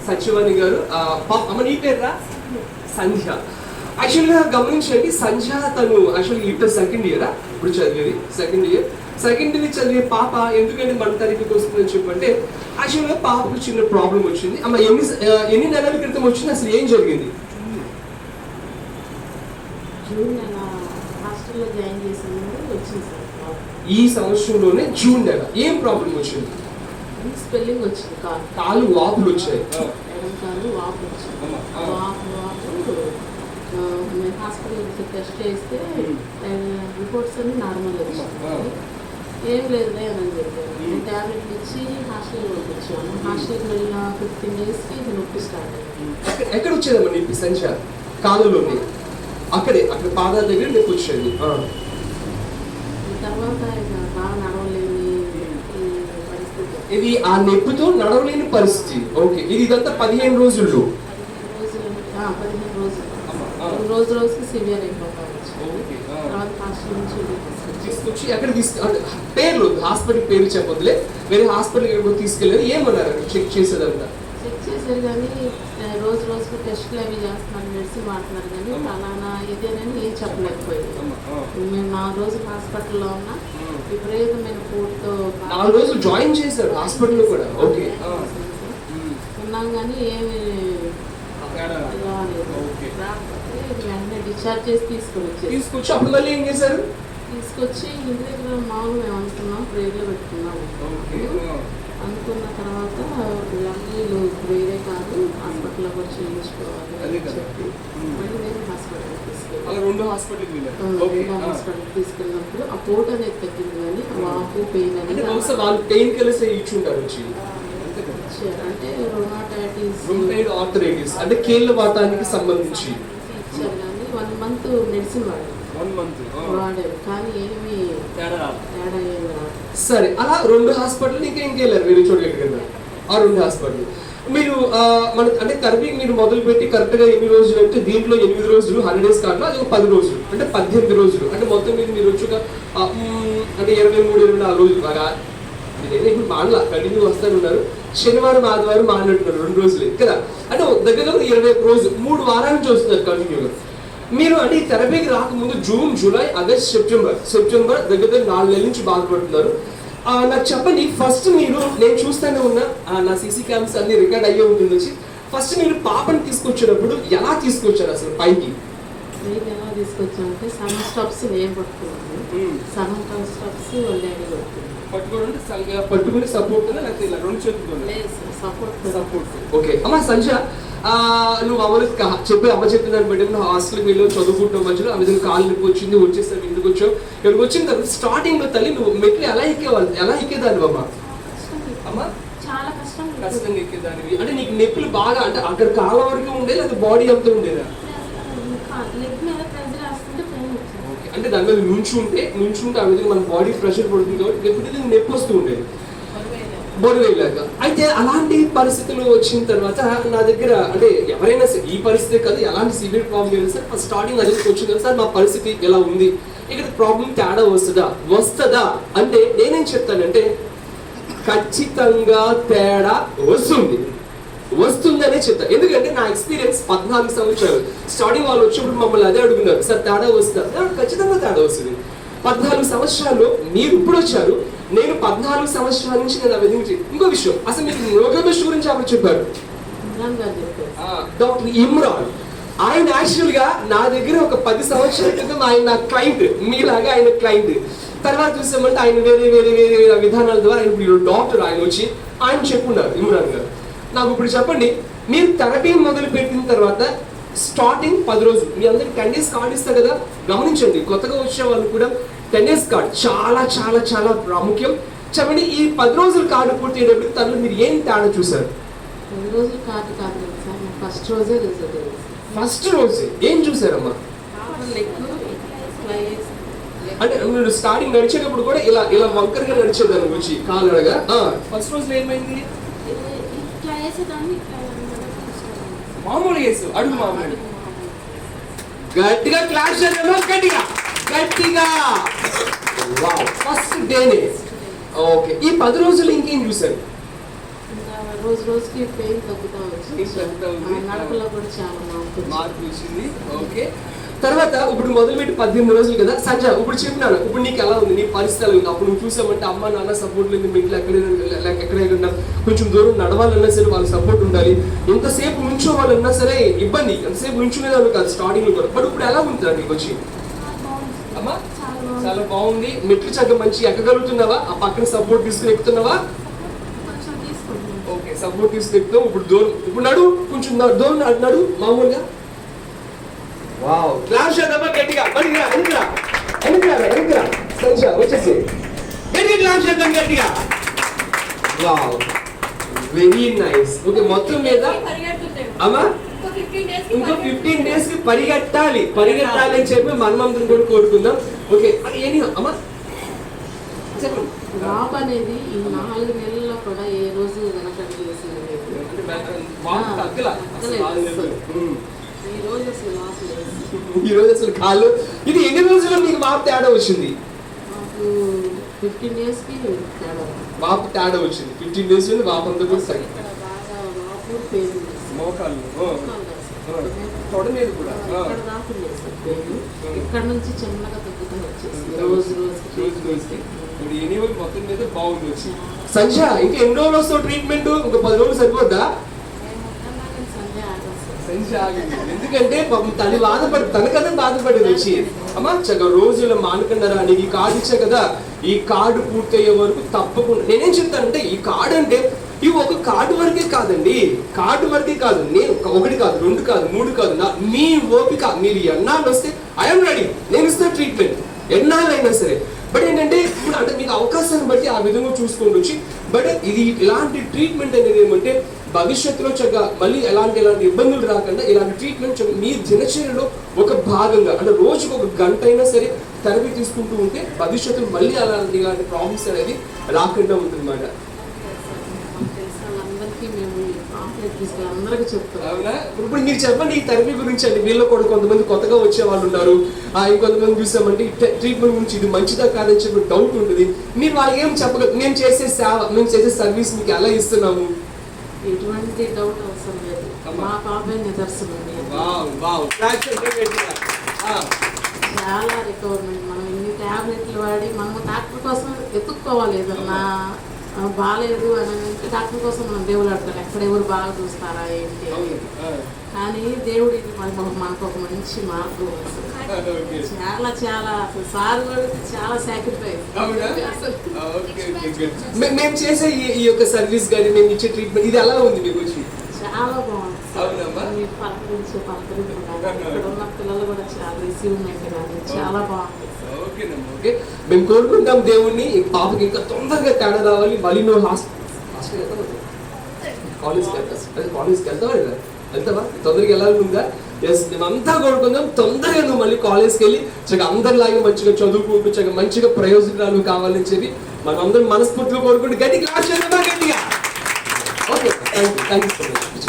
సచివాణి గారు. అమ్మ నీ పేరురా? సంధ్య. యాక్చువల్గా గమనించండి, సంధ్య తను యాక్చువల్గా ఇప్పుడు సెకండ్ ఇయరా, ఇప్పుడు చదివేది సెకండ్ ఇయర్ చదివే పాప ఎందుకంటే మన తరగతికి వస్తుందని చెప్పంటే యాక్చువల్గా పాపకు చిన్న ప్రాబ్లం వచ్చింది. అమ్మ ఎన్ని నెలల క్రితం వచ్చింది, అసలు ఏం జరిగింది? ఈ సంవత్సరంలోనే జూన్ నెల. ఏం ప్రాబ్లం వచ్చింది? స్పెల్లింగ్ వచ్చింది, కాలు వాపులు వచ్చాయి. కాలు వాపు వచ్చింది. హాస్పిటల్కి టెస్ట్ చేస్తే రిపోర్ట్స్ అన్ని నార్మల్ వచ్చింది. ఏం లేదులే అని చెప్పారు. ట్యాబ్లెట్లు ఇచ్చి హాస్టల్కి పంపించాము. హాస్టల్కి వెళ్ళిన 15 daysకి ఇది నొప్పి స్టార్ట్ అయింది. ఎక్కడ వచ్చేదమ్మా నొప్పి? సంఖ్య కాలులోని అక్కడ పాదాల దగ్గర నొప్పి వచ్చేది. తర్వాత బాగా నడవలేని పరిస్థితి. ఇది ఆ నొప్పితో నడవలేని పరిస్థితి. ఓకే, ఇది ఇదంతా 15 రోజుల్లో. 15 రోజులు రోజుకి సివియర్ అయిపోతాం. తర్వాత హాస్టల్ నుంచి తీసుకొచ్చి ఎక్కడ పేర్లు హాస్పిటల్ పేరు చెప్పొద్దులే, వేరే హాస్పిటల్ ఎక్కడికో తీసుకెళ్ళారు. ఏమన్నారు చెక్ చేసేదంతా? చెక్ చేశారు కానీ రోజుకి టెస్ట్లు అవి చేస్తున్నారు, మెడిసిన్ వాడుతున్నారు కానీ ఫలానా ఇదేనని ఏం చెప్పలేకపోయింది. మేము 4 రోజులు హాస్పిటల్లో ఉన్నా, విపరీతమైన కోర్టుతో 4 రోజులు జాయిన్ చేశారు హాస్పిటల్లో కూడా. ఓకే, ఉన్నాం కానీ ఏమి వెంటనే డిశ్చార్జ్ చేసి తీసుకొచ్చి అప్పుడు మళ్ళీ ఏం చేశారు? తీసుకొచ్చి ఇంటి దగ్గర మామూలు మేము అనుకున్నాం, ప్రేర్లో పెట్టుకున్నాము. అనుకున్న తర్వాత వీళ్ళు వేరే కాదు హాస్పిటల్లో కూడా చేయించుకోవాలి అని చెప్పి మళ్ళీ వేరే హాస్పిటల్కి తీసుకెళ్ళి హాస్పిటల్కి తీసుకెళ్ళినప్పుడు ఆ పోటు అనేది తగ్గింది కానీ వాపు పెయిన్ అనేది పెయిన్ కిల్లర్స్ ఇచ్చుంటారు. అంటే రొమాటైటిస్ ఆర్థరైటిస్ అంటే కీళ్ళ వాతానికి సంబంధించి ఇచ్చారు కానీ 1 month మెడిసిన్ వాడారు కానీ ఏమి తేడా ఏమి రాదు. సరే, అలా 2 హాస్పిటల్ ఇంకెళ్ళారు వేరే చోట్లకి కదా. ఆ 2 హాస్పిటల్ మీరు మన అంటే థెరపీ మీరు మొదలు పెట్టి కరెక్ట్గా 8 రోజులు అంటే దీంట్లో 8 రోజులు 100 days కాదు, అది 10 రోజులు అంటే 18 రోజులు అంటే మొత్తం మీరు వచ్చి అంటే 23-24 రోజులు బాగా ఇప్పుడు మానలా కంటిన్యూ వస్తానున్నారు. శనివారం ఆదివారం మానట్టున్నారు 2 రోజులే కదా. అంటే దగ్గర 21 రోజులు 3 వారాల నుంచి వస్తున్నారు కంటిన్యూగా. మీరు అంటే ఈ థెరపీకి రాకముందు జూన్, జూలై, ఆగస్ట్, సెప్టెంబర్ దగ్గర 4 నెలల నుంచి బాధపడుతున్నారు. నాకు చెప్పండి, ఫస్ట్ మీరు నేను చూస్తూనే ఉన్నా నా సీసీ క్యామ్స్ అన్ని రికార్డ్ అయ్యే ఉంటుంది వచ్చి ఫస్ట్ మీరు పాపని తీసుకొచ్చేటప్పుడు ఎలా తీసుకొచ్చారు అసలు పైకి? ఎలా తీసుకొచ్చామంటే సగం స్టెప్స్ నేను పట్టుకున్నాను, సగం స్టెప్స్ వాళ్ళ డాడీ పట్టుకుని సపోర్ట్ సపోర్ట్. ఓకే అమ్మా సంజ, నువ్వు అమ్మ చెప్పిన దాన్ని బట్టి నువ్వు హాస్టల్కి వెళ్ళి చదువుకుంటావు, మధ్యలో ఆ విధంగా కాలు నొప్పి వచ్చింది, వచ్చేసావు ఇంటికి వచ్చావు. ఇక్కడికి వచ్చిన తర్వాత స్టార్టింగ్ లో తల్లి నువ్వు మెట్లు ఎలా ఎక్కేదాన్ని అమ్మా? అమ్మా చాలా కష్టంగా ఎక్కేదానివి అంటే నీకు నొప్పులు బాగా అంటే అక్కడ కాళ్ళ వరకు ఉండేది అది బాడీ అంతా ఉండేదా? అంటే దాని మీద నుంచుంటే ఆ విధంగా మన బాడీ ప్రెషర్ పడుతుంది కాబట్టి ఎప్పుడు నొప్పి వస్తూ ఉండేది బొరువేలాగా. అయితే అలాంటి పరిస్థితులు వచ్చిన తర్వాత నా దగ్గర అంటే ఎవరైనా ఈ పరిస్థితి కాదు, ఎలాంటి సివియర్ ప్రాబ్లం అయినా సార్ ఫస్ట్ స్టార్టింగ్ అది వచ్చింది కదా సార్ మా పరిస్థితి ఎలా ఉంది, ఇక్కడ ప్రాబ్లం తేడా వస్తుందా అంటే నేనేం చెప్తానంటే ఖచ్చితంగా తేడా వస్తుందనే చెప్తాను. ఎందుకంటే నా ఎక్స్పీరియన్స్ 14 సంవత్సరాలు. స్టార్టింగ్ వాళ్ళు వచ్చినప్పుడు మమ్మల్ని అదే అడుగున్నారు, సార్ తేడా వస్తుందా? ఖచ్చితంగా తేడా వస్తుంది. 14 సంవత్సరాల్లో మీరు ఇప్పుడు వచ్చారు, నేను 14 సంవత్సరాల నుంచి నేను ఆ విధంగా. ఇంకో విషయం, అసలు మీకు యోగేష్ గురించి ఎవరు చెప్పారు? డాక్టర్ ఇమ్రాన్. ఆయన యాక్చువల్ గా నా దగ్గర ఒక 10 సంవత్సరాల క్రితం ఆయన నా క్లయింట్, మీలాగా ఆయన క్లయింట్. తర్వాత చూసామంటే ఆయన వేరే విధానాల ద్వారా ఆయన డాక్టర్. ఆయన వచ్చి ఆయన చెప్పున్నారు, ఇమ్రాన్ గారు నాకు ఇప్పుడు చెప్పండి, మీరు థెరపీ మొదలు పెట్టిన తర్వాత స్టార్టింగ్ 10 రోజులు మీ అందరికి 10 days కార్డు ఇస్తారు కదా. గమనించండి, కొత్తగా వచ్చే వాళ్ళు కూడా 10 days కార్డు చాలా చాలా చాలా ప్రాముఖ్యం. చెప్పండి, ఈ 10 రోజుల కార్డు పూర్తి అయ్యేటప్పుడు తనలో మీరు ఏం తేడా చూసారు? 10 రోజుల కార్డు కాదు సార్, ఫస్ట్ రోజే ఏం చూసారమ్మా? అంటే మీరు స్టార్టింగ్ నడిచేటప్పుడు కూడా ఇలా వంకరగా నడిచేదాన్ని వచ్చి కాలు అడగా. ఫస్ట్ రోజులో ఏమైంది? మామూలు చేసు అడుగు మామూలు గట్టిగా క్లాస్ గట్టిగా ఫస్ట్ డేనే. ఓకే, ఈ 10 రోజులు ఇంకేం చూసారు? రోజు రోజుకి పెయిన్ తగ్గుతా Pain తగ్గుతా ఉంది. వచ్చింది. నడకలో కూడా చాలా మార్పు వచ్చింది. ఓకే, తర్వాత ఇప్పుడు మొదలుపెట్టి 18 రోజులు కదా సంజ, ఇప్పుడు చెప్పినాను ఇప్పుడు నీకు ఎలా ఉంది నీ పరిస్థితులు ఉంది. అప్పుడు నువ్వు చూసామంటే అమ్మ నాన్న సపోర్ట్ లేదు, మీ ఇంట్లో ఎక్కడైనా కొంచెం దూరం నడవాలన్నా సరే వాళ్ళ సపోర్ట్ ఉండాలి. ఎంతసేపు నుంచోవాలన్నా సరే ఇబ్బంది, ఎంతసేపు నుంచునేదాన్ని కాదు స్టార్టింగ్ లో కూడా. బట్ ఇప్పుడు ఎలా ఉంటుందా నీకు వచ్చి? అమ్మా చాలా బాగుంది. మెట్లు చక్కగా మంచి ఎక్కగలుగుతున్నావా? ఆ పక్కన సపోర్ట్ తీసుకుని ఎక్కుతున్నావా? ఓకే, సపోర్ట్ తీసుకుని ఎక్కుతావు. ఇప్పుడు దూరం, ఇప్పుడు నడు కొంచెం దూరం నడు మామూలుగా. వావ్, క్లాస్ చేద్దామా గట్టిగా? వెనకరా సంజ వచ్చేసి గట్టిగా క్లాస్ చేద్దాం గట్టిగా. Wow, very nice. ఓకే, మొత్తం మీద అమ్మా ఇంకో 15 days కి పరిగెట్టాలి అని చెప్పి మనమందరం కూడా కోరుకుందాం. ఓకే, ఏంటి అమ్మా చెప్పండి. వాపు అనేది ఈ 4 నెలల్లో కూడా ఏ రోజు వెనకడుగు వేసింది లేదు. ఈ రోజు అసలు వాపు లేదు. ఈ రోజు అసలు కాళ్ళు ఇది ఎన్ని రోజుల్లో మీకు వాపు తేడా వచ్చింది? మాకు 15 days కి తేడా. వాపు తేడా వచ్చింది 15 days నుండి వాపు అంతా కూడా తగ్గి ఇక్కడ బాగా వాపు పెయిన్ మోకాళ్ళు తొడ మీద కూడా ఇక్కడ దాకా లేదు సార్ పెయిన్. ఇక్కడ నుంచి చిన్నగా తగ్గుతూ వచ్చేసి రోజు రోజుకి. ఇప్పుడు ఎనీవే మొత్తం మీద బాగుంది వచ్చి. సంజ ఇంకా ఎన్ని రోజులు వస్తావు ట్రీట్మెంట్? ఇంకా 10 రోజులు సరిపోద్దా? సంజ ఆగింది. ఎందుకంటే పాపం తల్లి తనకన్నా బాధపడేది వచ్చి. అమ్మా చక్కగా రోజుల మానకన్నారా నీకు ఈ కార్డు ఇచ్చా కదా, ఈ కార్డు పూర్తయ్యే వరకు తప్పకుండా. నేనేం చెప్తానంటే ఈ కార్డు అంటే ఇవి ఒక కార్డు వరకే కాదండి, కార్డు వరకే కాదు. నేను 1 కాదు 2 కాదు 3 కాదు, మీ ఓపిక. మీరు ఎన్నాళ్ళు వస్తే ఐఎమ్ రెడీ, నేను ఇస్తాను ట్రీట్మెంట్ ఎన్నాళ్ళైనా సరే. బట్ ఏంటంటే ఇప్పుడు అంటే మీకు అవకాశాన్ని బట్టి ఆ విధంగా చూసుకొని వచ్చి. బట్ ఇది ఇలాంటి ట్రీట్మెంట్ అనేది ఏమంటే భవిష్యత్తులో చక్కగా మళ్ళీ ఎలాంటి ఇబ్బందులు రాకుండా ఇలాంటి ట్రీట్మెంట్ మీ దినచర్యలో ఒక భాగంగా అంటే రోజుకు 1 గంట అయినా సరే థెరపీ తీసుకుంటూ ఉంటే భవిష్యత్తులో మళ్ళీ అలాంటి ప్రాబ్లమ్స్ అనేది రాకుండా ఉంటుంది అన్నమాట. అవునా? ఇప్పుడు మీరు చెప్పండి ఈ థెరపీ గురించి అండి. వీళ్ళు కూడా కొంతమంది కొత్తగా వచ్చే వాళ్ళు ఉన్నారు, ఇంకొంతమంది చూసామంటే ట్రీట్మెంట్ గురించి ఇది మంచిదా కాదని చెప్పి డౌట్ ఉంటుంది. మీరు వాళ్ళకి ఏం చెప్పగలరు? మేము చేసే సేవ, మేము చేసే సర్వీస్ మీకు ఎలా ఇస్తున్నాము? ఎటువంటి డౌట్ అవసరం లేదు, మా పాపే నిదర్శనం. చాలా రికవర్మెంట్. మనం ఇన్ని టాబ్లెట్లు వాడి మనము డాక్టర్ కోసం ఎత్తుక్కోవాలి. ఏదన్నా బాగాలేదు అని అంటే డాక్టర్ కోసం మనం దేవుడు అడగాలి, ఎక్కడ ఎవరు బాగా చూస్తారా ఏంటి. కానీ దేవుడు ఇది మనకు ఒక మంచి మార్గం. చాలా చాలా అసలు సార్ కూడా చాలా సాక్రిఫైస్. మేము చేసే ఈ యొక్క సర్వీస్ కానీ మేము ఇచ్చే ట్రీట్మెంట్ ఇది ఎలా ఉంది మీకు? చాలా బాగుంది. పలకరించే ఇక్కడ ఉన్న పిల్లలు కూడా చాలా రిసీవ్మెంట్ కానీ చాలా బాగుంది. ఓకే, మేము కోరుకుంటాం దేవుణ్ణి ఈ పాపకి ఇంకా తొందరగా తేడా రావాలి. మళ్ళీ నువ్వు కాలేజ్కి వెళ్తావా? తొందరగా వెళ్ళాలి ఉందా? ఎస్, మేమంతా కోరుకుందాం తొందరగా నువ్వు మళ్ళీ కాలేజ్కి వెళ్ళి చక్కగా అందరిలాగా మంచిగా చదువుకుంటూ చక్కగా మంచిగా ప్రయోజనాలు కావాలని చెప్పి మనం అందరం మనస్ఫూర్తిగా కోరుకుంటూ గట్టిగా క్లాస్ చేద్దామా? గట్టిగా. Okay, thank you so much.